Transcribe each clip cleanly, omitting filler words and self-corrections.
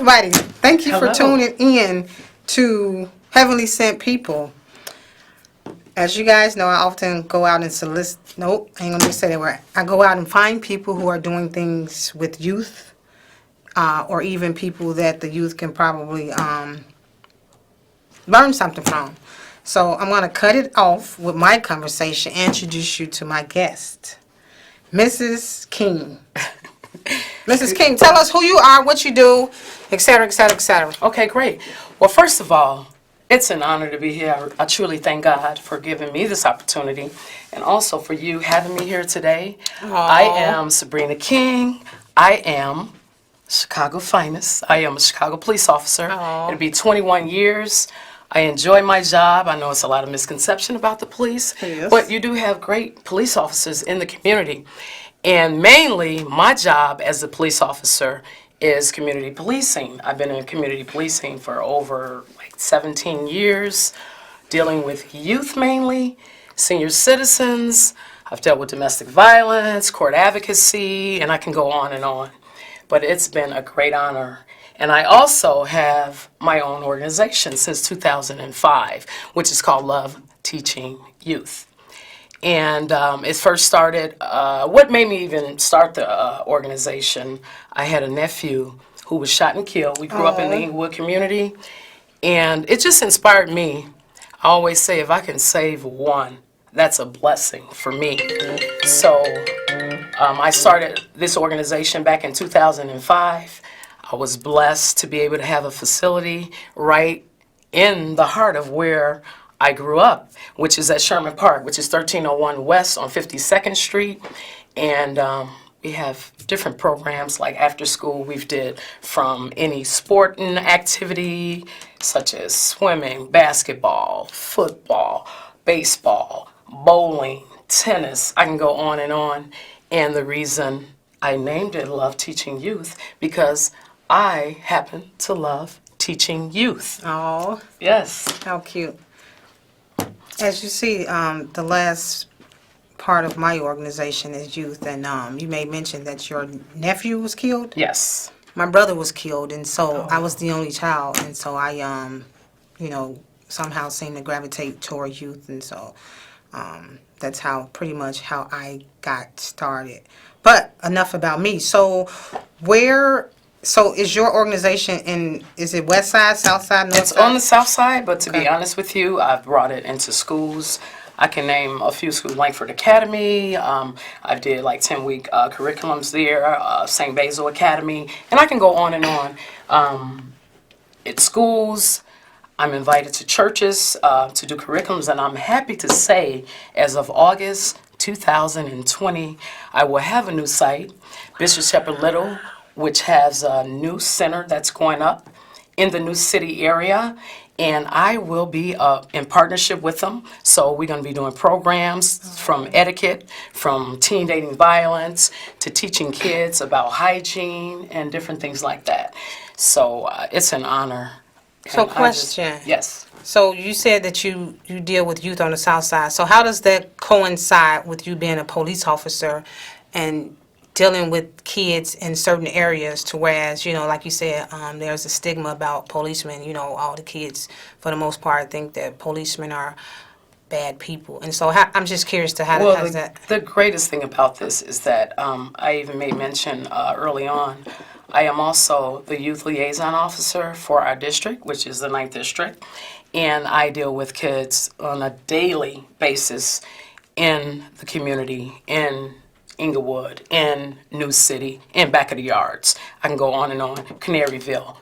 everybody. Thank you for Hello. tuning in to Heavenly Sent People. As you guys know, I often go out and solicit. Nope, I ain't gonna say that word. I go out and find people who are doing things with youth, or even people that the youth can probably learn something from. So I'm gonna cut it off with my conversation and introduce you to my guest, Mrs. King. Mrs. King, tell us who you are, what you do, et cetera, et cetera, et cetera. Okay, great. Well, first of all, it's an honor to be here. I truly thank God for giving me this opportunity and also for you having me here today. I am Sabrina King. I am Chicago finest. I am a Chicago police officer. It'll be 21 years. I enjoy my job. I know it's a lot of misconception about the police, Yes. but you do have great police officers in the community. And mainly, my job as a police officer is community policing. I've been in community policing for over 17 years, dealing with youth mainly, senior citizens. I've dealt with domestic violence, court advocacy, and I can go on and on. But it's been a great honor. And I also have my own organization since 2005, which is called Love Teaching Youth. And it first started, what made me even start the organization, I had a nephew who was shot and killed. We grew up in the Inglewood community, and it just inspired me. I always say, if I can save one, that's a blessing for me. So I started this organization back in 2005. I was blessed to be able to have a facility right in the heart of where I grew up, which is at Sherman Park, which is 1301 West on 52nd Street. And we have different programs like after school. We've did from any sporting activity such as swimming, basketball, football, baseball, bowling, tennis. I can go on and on. And the reason I named it Love Teaching Youth because I happen to love teaching youth. Oh, Yes. how cute. As you see, the last part of my organization is youth, and you made mention that your nephew was killed. Yes. My brother was killed, and so I was the only child, and so I, somehow seemed to gravitate toward youth, and so that's how pretty much how I got started. But enough about me. So So is your organization is it West Side, South Side, North It's Side? on the south side, but to be Okay. honest with you, I've brought it into schools. I can name a few schools, Langford Academy. I did 10-week curriculums there, St. Basil Academy, and I can go on and on. At schools, I'm invited to churches to do curriculums, and I'm happy to say, as of August 2020, I will have a new site, Bishop Shepherd Little, which has a new center that's going up in the new city area, and I will be in partnership with them. So we're going to be doing programs from etiquette, from teen dating violence, to teaching kids about hygiene and different things like that. So it's an honor. So And I just- question. yes. So you said that you deal with youth on the South Side. So how does that coincide with you being a police officer and dealing with kids in certain areas to whereas, like you said, there's a stigma about policemen, all the kids, for the most part, think that policemen are bad people. And so I'm just curious to how Well, does that... the greatest thing about this is that I even made mention early on, I am also the youth liaison officer for our district, which is the 9th District, and I deal with kids on a daily basis in the community, in Inglewood, in New City, in back of the yards. I can go on and on. Canaryville,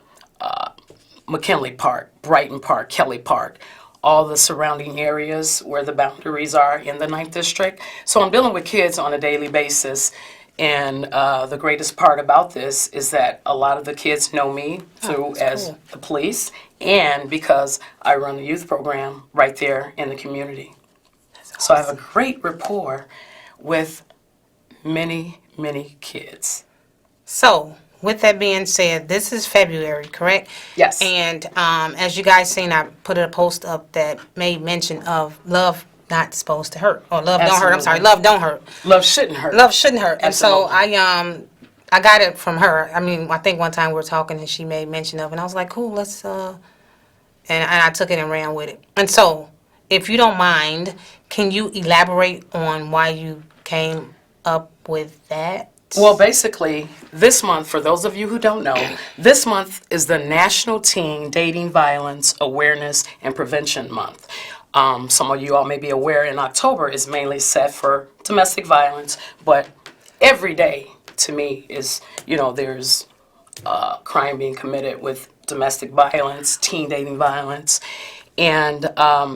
McKinley Park, Brighton Park, Kelly Park, all the surrounding areas where the boundaries are in the 9th District. So I'm dealing with kids on a daily basis. And the greatest part about this is that a lot of the kids know me through as the police and because I run the youth program right there in the community. So I have a great rapport with many, many kids. So, with that being said, this is February, correct? Yes. And as you guys seen, I put a post up that made mention of love not supposed to hurt. Or love don't hurt. I'm sorry, Absolutely. love don't hurt. Love shouldn't hurt. Love shouldn't hurt. And so Absolutely. I got it from her. I mean, I think one time we were talking and she made mention of it, and I was like, cool, let's, and I took it and ran with it. And so, if you don't mind, can you elaborate on why you came up with that? Well, basically, this month, for those of you who don't know, this month is the National Teen Dating Violence Awareness and Prevention Month. Some of you all may be aware in October is mainly set for domestic violence, but every day to me is, there's crime being committed with domestic violence, teen dating violence. And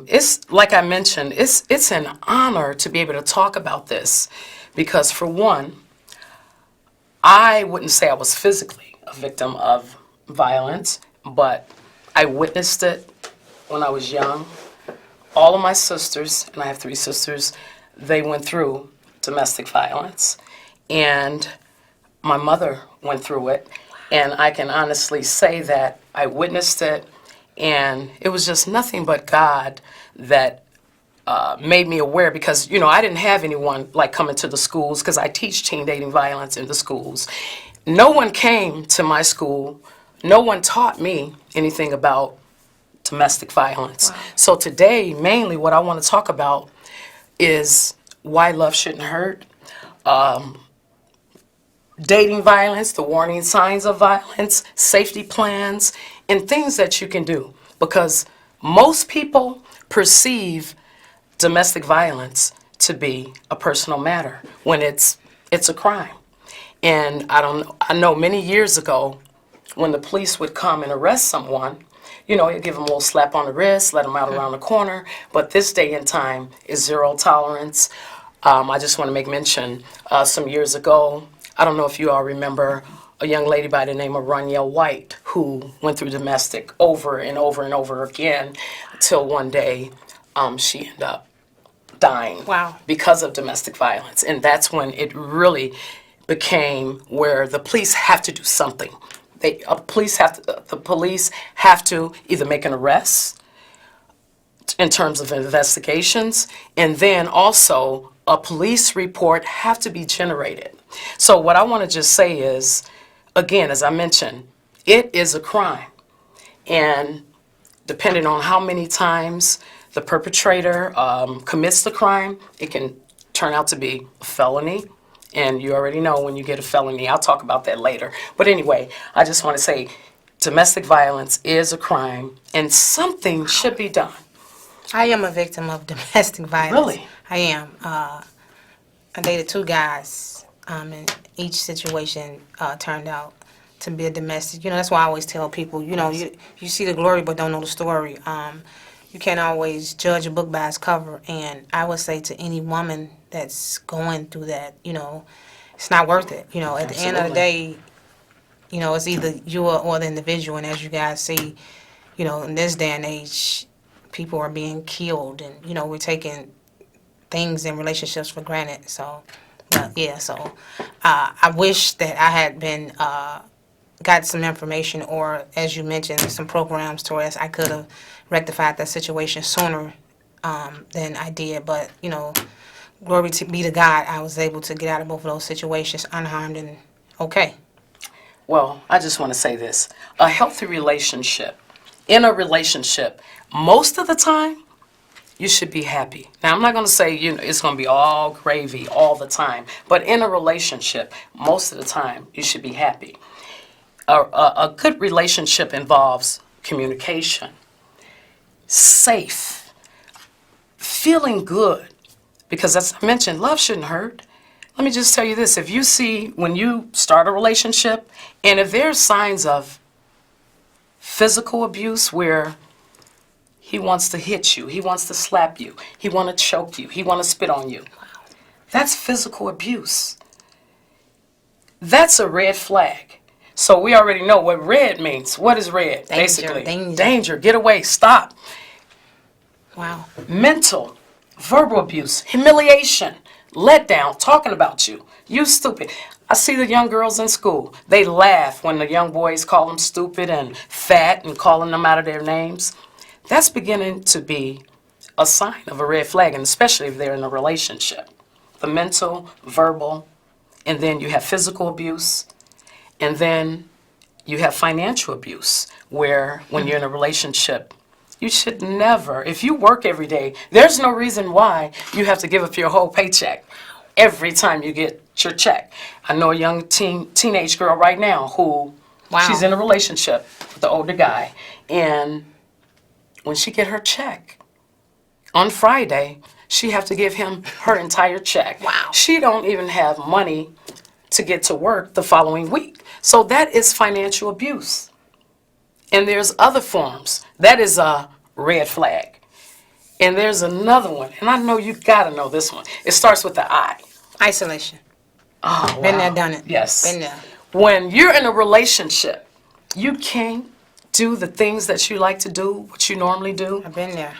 it's, like I mentioned, it's an honor to be able to talk about this because, for one, I wouldn't say I was physically a victim of violence, but I witnessed it when I was young. All of my sisters, and I have 3 sisters, they went through domestic violence. And my mother went through it. And I can honestly say that I witnessed it, and it was just nothing but God that made me aware because, I didn't have anyone like coming to the schools because I teach teen dating violence in the schools. No one came to my school. No one taught me anything about domestic violence. Wow. So today, mainly what I want to talk about is why love shouldn't hurt, dating violence, the warning signs of violence, safety plans, and things that you can do. Because most people perceive domestic violence to be a personal matter when it's a crime. And I know many years ago when the police would come and arrest someone, you'd give them a little slap on the wrist, let them out around the corner. But this day and time is zero tolerance. I just want to make mention, some years ago, I don't know if you all remember a young lady by the name of Ronielle White who went through domestic over and over and over again until one day she ended up dying. Wow. Because of domestic violence. And that's when it really became where the police have to do something. The police have to either make an arrest in terms of investigations, and then also a police report have to be generated. So what I want to just say is, again, as I mentioned, it is a crime. And depending on how many times the perpetrator commits the crime, it can turn out to be a felony. And you already know when you get a felony. I'll talk about that later. But anyway, I just want to say domestic violence is a crime and something should be done. I am a victim of domestic violence. Really? I am. I dated 2 guys, and each situation turned out to be a domestic. That's why I always tell people, you see the glory but don't know the story. You can't always judge a book by its cover, and I would say to any woman that's going through that, it's not worth it. At the end of the day, it's either you or the individual, and as you guys see, in this day and age, people are being killed, and, we're taking things in relationships for granted. So, I wish that I had been, got some information or, as you mentioned, some programs to where I could have rectified that situation sooner than I did. But, glory be to God, I was able to get out of both of those situations unharmed and okay. Well, I just want to say this. A healthy relationship, in a relationship, most of the time, you should be happy. Now, I'm not going to say it's going to be all gravy all the time, but in a relationship, most of the time, you should be happy. A good relationship involves communication, safe, feeling good, because as I mentioned, love shouldn't hurt. Let me just tell you this. If you see when you start a relationship, and if there's signs of physical abuse where he wants to hit you, he wants to slap you, he wants to choke you, he wants to spit on you, that's physical abuse. That's a red flag. So we already know what red means. What is red? Danger, basically, danger. Get away. Stop. Wow. Mental, verbal abuse, humiliation, letdown, talking about you. You stupid. I see the young girls in school. They laugh when the young boys call them stupid and fat and calling them out of their names. That's beginning to be a sign of a red flag, and especially if they're in a relationship. The mental, verbal, and then you have physical abuse. And then you have financial abuse, where when you're in a relationship, you should never, if you work every day, there's no reason why you have to give up your whole paycheck every time you get your check. I know a young teenage girl right now who, Wow. she's in a relationship with the older guy, and when she get her check on Friday, she have to give him her entire check. Wow. She don't even have money to get to work the following week. So that is financial abuse. And there's other forms. That is a red flag. And there's another one, and I know you gotta know this one. It starts with the I. Isolation. Oh, Been wow. there, done it. Yes. Been there. When you're in a relationship, you can't do the things that you like to do, what you normally do. I've been there.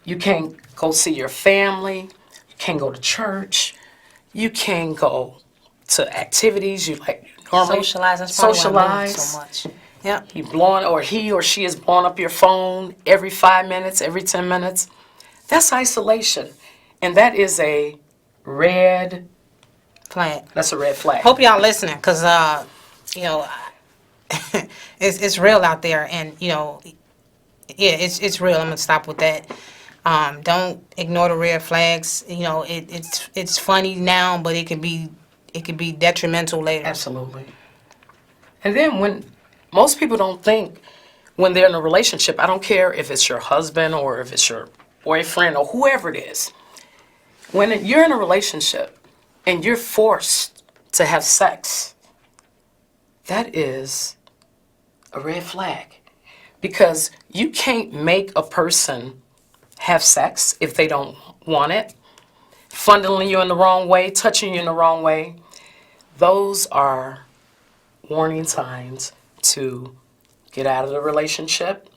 You can't go see your family. You can't go to church. You can't go to activities you like normally. Socialize. That's probably why I move Socialize. so much. Yep. He or she is blowing up your phone every 5 minutes, every 10 minutes. That's isolation. And that is a red, Flag. that's a red flag. Hope y'all listening, cause you know, it's real out there, and you know, yeah, it's real. I'm gonna stop with that. Don't ignore the red flags. You know, it's funny now, but it can be detrimental later. Absolutely. And then when most people don't think when they're in a relationship, I don't care if it's your husband or if it's your boyfriend or whoever it is, when you're in a relationship and you're forced to have sex, that is a red flag. Because you can't make a person have sex if they don't want it, fondling you in the wrong way, touching you in the wrong way. Those are warning signs to get out of the relationship,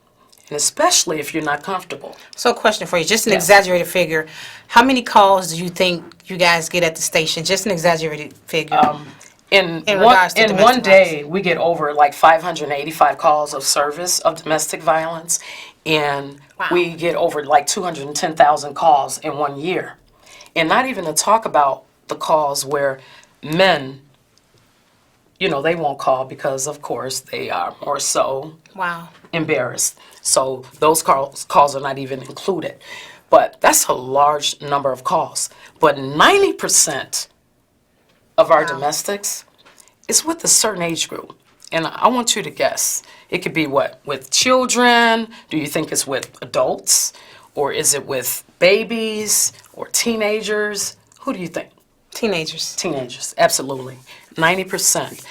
and especially if you're not comfortable. So, a question for you, just an Yes. exaggerated figure. How many calls do you think you guys get at the station? Just an exaggerated figure. In regards to one domestic day, we get over like 585 calls of service of domestic violence, and Wow. we get over like 210,000 calls in 1 year. And not even to talk about the calls where men, you know, they won't call because, of course, they are more so Wow. embarrassed. So those calls are not even included. But that's a large number of calls. But 90% of our Wow. domestics is with a certain age group. And I want you to guess. It could be what? With children? Do you think it's with adults? Or is it with babies or teenagers? Who do you think? Teenagers. Teenagers, absolutely. 90%.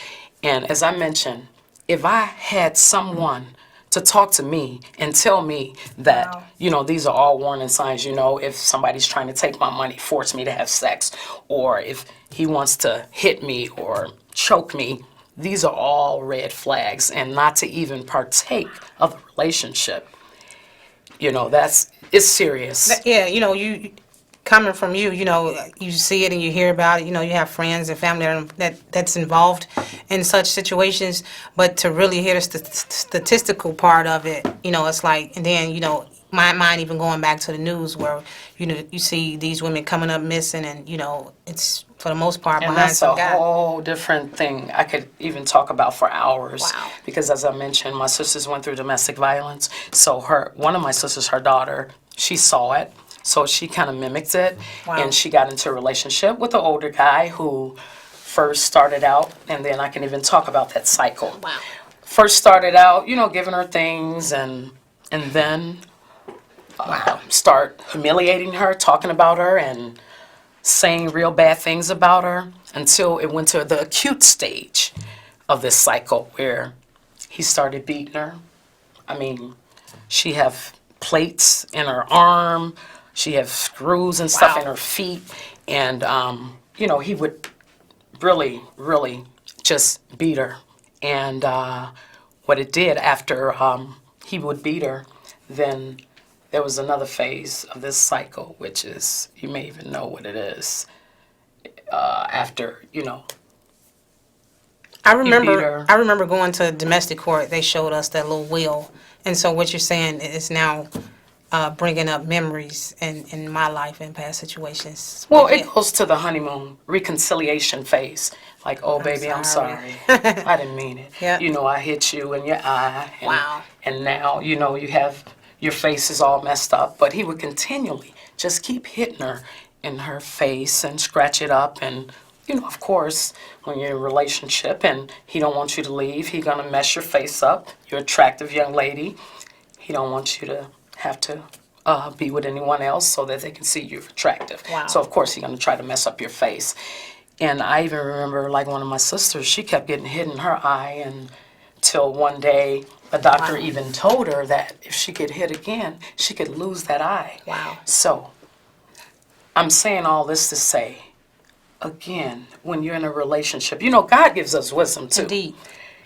And as I mentioned, if I had someone to talk to me and tell me that, Wow. you know, these are all warning signs, you know, if somebody's trying to take my money, force me to have sex, or if he wants to hit me or choke me, these are all red flags, and not to even partake of the relationship. You know, it's serious. Yeah, you know, you coming from you, you know, you see it and you hear about it. You know, you have friends and family that's involved in such situations. But to really hear the statistical part of it, you know, it's like, and then, you know, my mind even going back to the news where, you know, you see these women coming up missing, and you know, it's for the most part And behind that's some a guy. whole different thing I could even talk about for hours. Wow. Because as I mentioned, my sisters went through domestic violence. So one of my sisters, her daughter, she saw it. So she kind of mimicked it. Wow. And she got into a relationship with an older guy who first started out, and then I can even talk about that cycle. Wow. First started out, you know, giving her things, and then start humiliating her, talking about her, and saying real bad things about her, until it went to the acute stage of this cycle where he started beating her. I mean, she have plates in her arm, she have screws and stuff in Wow. her feet, and you know, he would really, really just beat her. And what it did after he would beat her, then there was another phase of this cycle, which is, you may even know what it is. After, you know, I beat remember her. I remember going to domestic court. They showed us that little wheel, and so what you're saying is now bringing up memories in my life and past situations. Well, But it goes to the honeymoon reconciliation phase. Like, oh, baby, I'm sorry. sorry. I didn't mean it. Yep. You know, I hit you in your eye. And, Wow. And now, you know, you have, your face is all messed up. But he would continually just keep hitting her in her face and scratch it up. And, you know, of course, when you're in a relationship and he don't want you to leave, he gonna mess your face up. You're an attractive young lady. He don't want you to have to be with anyone else so that they can see you're attractive. Wow. So of course he's gonna try to mess up your face. And I even remember, like, one of my sisters, she kept getting hit in her eye, and till one day a doctor Wow. even told her that if she get hit again, she could lose that eye. Wow. So I'm saying all this to say, again, when you're in a relationship, you know, God gives us wisdom too. Indeed.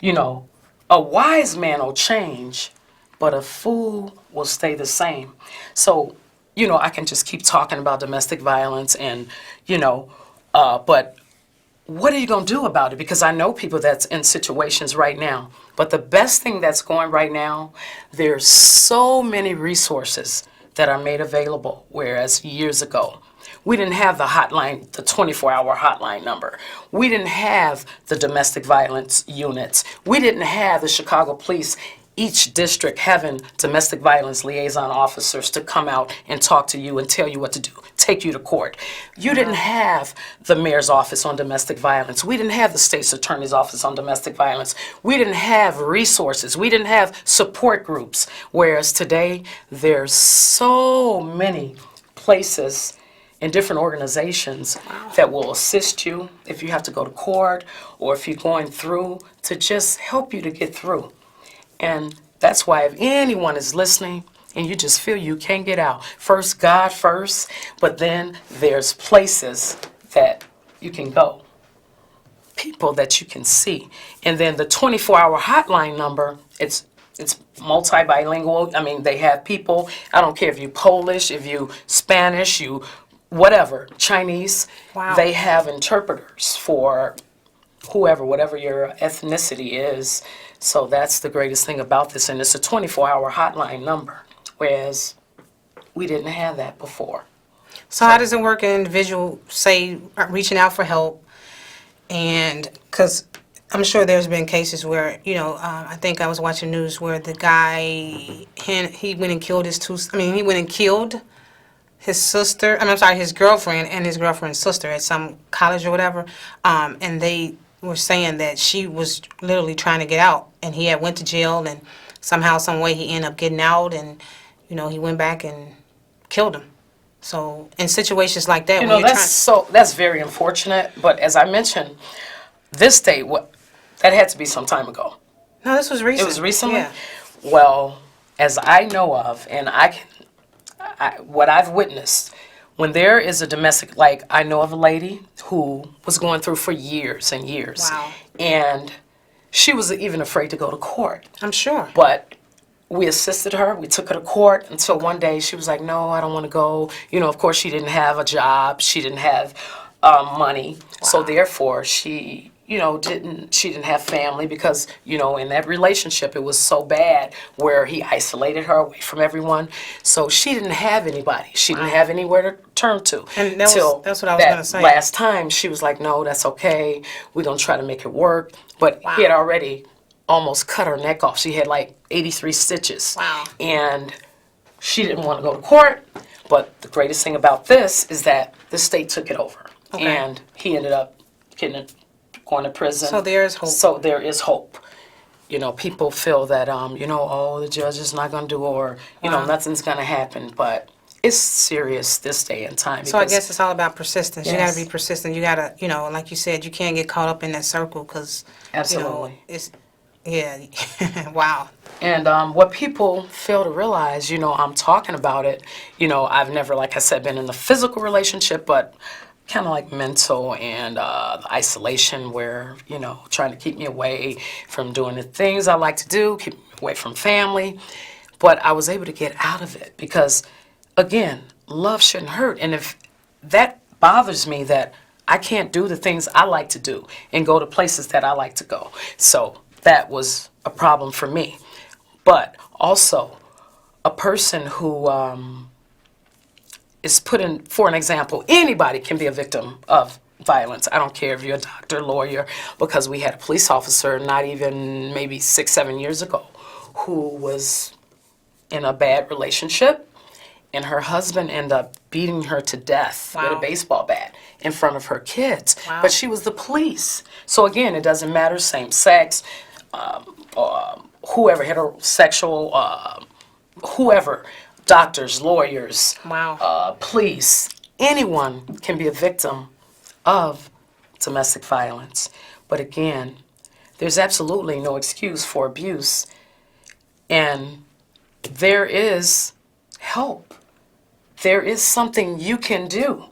You know, a wise man will change, but a fool will stay the same. So, you know, I can just keep talking about domestic violence and, you know, but what are you going to do about it? Because I know people that's in situations right now. But the best thing that's going right now, there's so many resources that are made available, whereas years ago, we didn't have the hotline, the 24-hour hotline number. We didn't have the domestic violence units. We didn't have the Chicago police, each district having domestic violence liaison officers to come out and talk to you and tell you what to do, take you to court. You didn't have the mayor's office on domestic violence. We didn't have the state's attorney's office on domestic violence. We didn't have resources. We didn't have support groups. Whereas today, there's so many places and different organizations that will assist you if you have to go to court or if you're going through, to just help you to get through. And that's why if anyone is listening and you just feel you can't get out, first God first, but then there's places that you can go, people that you can see. And then the 24-hour hotline number, it's multi-bilingual. I mean, they have people, I don't care if you Polish, if you Spanish, you whatever, Chinese, Wow. they have interpreters for whoever, whatever your ethnicity is. So that's the greatest thing about this. And it's a 24-hour hotline number, whereas we didn't have that before. So how does it work in individual, say, reaching out for help? And because I'm sure there's been cases where, you know, I think I was watching news where the guy, he went and killed he went and killed his sister, I'm sorry, his girlfriend and his girlfriend's sister at some college or whatever. And they were saying that she was literally trying to get out, and he had went to jail, and somehow, some way, he ended up getting out, and, you know, he went back and killed him. So in situations like that, You when know, you're that's very unfortunate. But as I mentioned, this state, that had to be some time ago. No, this was recent. It was recently? Yeah. Well, as I know of, and what I've witnessed, when there is a domestic, like I know of a lady who was going through for years and years. Wow. And she was even afraid to go to court. I'm sure. But we assisted her. We took her to court until one day she was like, no, I don't want to go. You know, of course, she didn't have a job. She didn't have money. So therefore, she, you know, she didn't have family because, you know, in that relationship, it was so bad where he isolated her away from everyone. So she didn't have anybody. She didn't have anywhere to turn to. And that's what I was going to say. Last time, she was like, no, that's okay. We're going to try to make it work. But he had already almost cut her neck off. She had like 83 stitches. Wow. And she didn't want to go to court. But the greatest thing about this is that the state took it over. Okay. And he ended up going to prison. So there is hope. So there is hope. You know, people feel that, you know, oh, the judge is not going to do, or, you know, nothing's going to happen. But it's serious this day and time. So I guess it's all about persistence. You got Yes. to be persistent. You got to, you know, like you said, you can't get caught up in that circle because, Absolutely. you know, it's, yeah, wow. And what people fail to realize, you know, I'm talking about it. You know, I've never, like I said, been in a physical relationship, but kind of like mental and the isolation where, you know, trying to keep me away from doing the things I like to do, keep me away from family. But I was able to get out of it because, again, love shouldn't hurt. And if that bothers me, that I can't do the things I like to do and go to places that I like to go. So that was a problem for me. But also, a person who is put in, for an example, anybody can be a victim of violence. I don't care if you're a doctor, lawyer, because we had a police officer not even maybe 6, 7 years ago who was in a bad relationship, and her husband ended up beating her to death with a Wow. baseball bat in front of her kids. Wow. But she was the police. So again, it doesn't matter, same sex, whoever, heterosexual, whoever, doctors, lawyers, Wow. police, anyone can be a victim of domestic violence. But again, there's absolutely no excuse for abuse, and there is help. There is something you can do.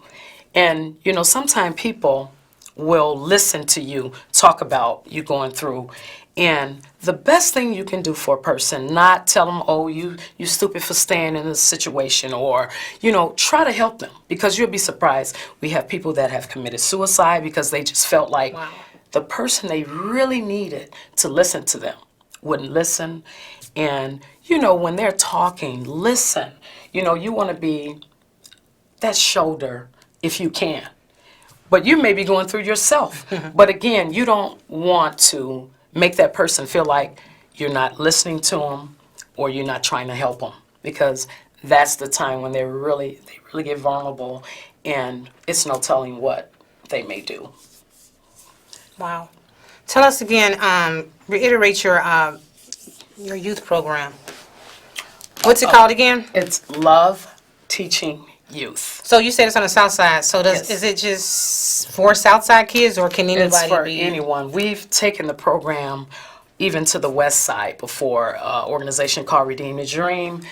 And, you know, sometimes people will listen to you talk about you going through. And the best thing you can do for a person, not tell them, oh, you stupid for staying in this situation, or, you know, try to help them, because you'll be surprised. We have people that have committed suicide because they just felt like Wow. the person they really needed to listen to them wouldn't listen. And, you know, when they're talking, listen. You know, you want to be that shoulder if you can. But you may be going through yourself. But again, you don't want to make that person feel like you're not listening to them or you're not trying to help them, because that's the time when they really get vulnerable, and it's no telling what they may do. Wow. Tell us again, reiterate your youth program. What's it called again? It's Love Teaching Youth. So you said it's on the south side. So Yes. is it just for south side kids, or can anybody It's for be? anyone. We've taken the program even to the west side before. Organization called Redeem the Dream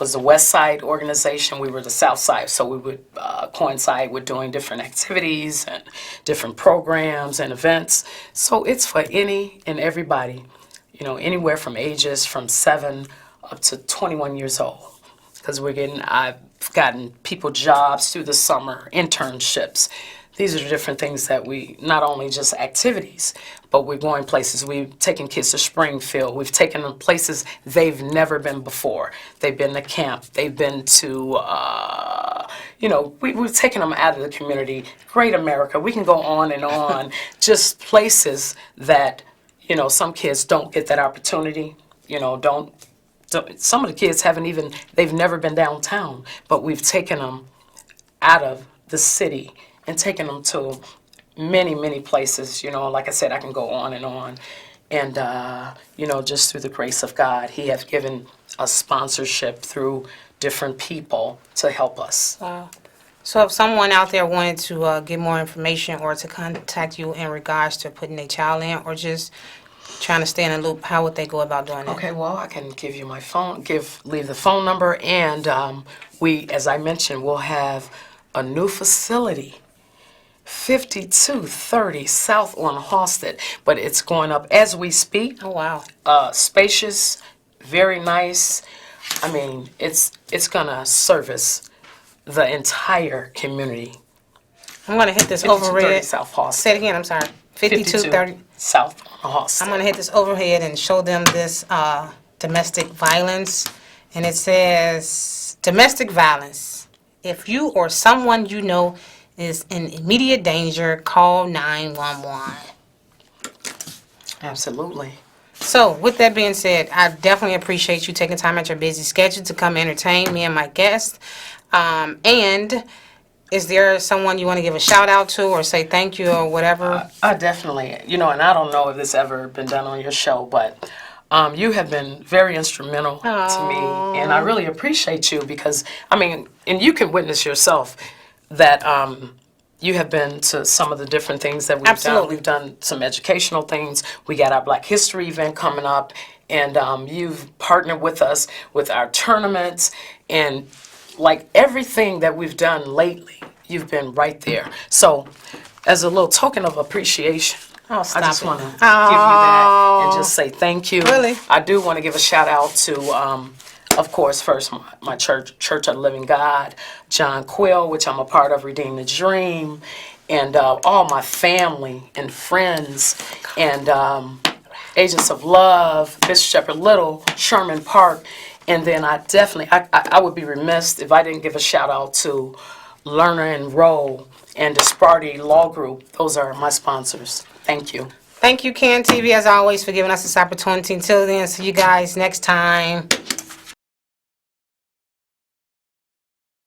was the west side organization. We were the south side, so we would coincide with doing different activities and different programs and events. So it's for any and everybody, you know, anywhere from ages from 7 up to 21 years old. Because I've gotten people jobs through the summer, internships. These are the different things that we, not only just activities, but we're going places. We've taken kids to Springfield. We've taken them places they've never been before. They've been to camp. They've been to, you know, we've taken them out of the community. Great America. We can go on and on. Just places that, you know, some kids don't get that opportunity, you know, some of the kids they've never been downtown, but we've taken them out of the city and taken them to many, many places. You know, like I said, I can go on. And, you know, just through the grace of God, He has given us sponsorship through different people to help us. Wow. So if someone out there wanted to get more information or to contact you in regards to putting their child in, or just trying to stay in a loop, how would they go about doing that? Okay, well, I can give you my phone, leave the phone number, and we, as I mentioned, will have a new facility, 5230 South on Halsted, but it's going up as we speak. Oh, wow. Spacious, very nice. I mean, it's gonna service the entire community. I'm going to hit this 5230 overhead. South Halsted. Say it again, I'm sorry. 5230. South on Halsted. I'm going to hit this overhead and show them this domestic violence. And it says, domestic violence. If you or someone you know is in immediate danger, call 911. Absolutely. So, with that being said, I definitely appreciate you taking time out your busy schedule to come entertain me and my guests. And is there someone you want to give a shout out to or say thank you or whatever? I definitely, you know, and I don't know if this ever been done on your show, but you have been very instrumental to me, and I really appreciate you because, I mean, and you can witness yourself that you have been to some of the different things that we've done. Absolutely. We've done some educational things. We got our Black History event coming up, and you've partnered with us with our tournaments, and like everything that we've done lately, you've been right there. So, as a little token of appreciation, Oh, I stop just it. want to give you that and just say thank you. Really? I do want to give a shout out to, of course, first my church, Church of the Living God, John Quill, which I'm a part of, Redeem the Dream, and all my family and friends, and Agents of Love, Bishop Shepherd Little, Sherman Park. And then I definitely, I would be remiss if I didn't give a shout out to Learner Enroll, and the Sparty Law Group. Those are my sponsors. Thank you. Thank you, Can TV, as always, for giving us this opportunity. Until then, see you guys next time.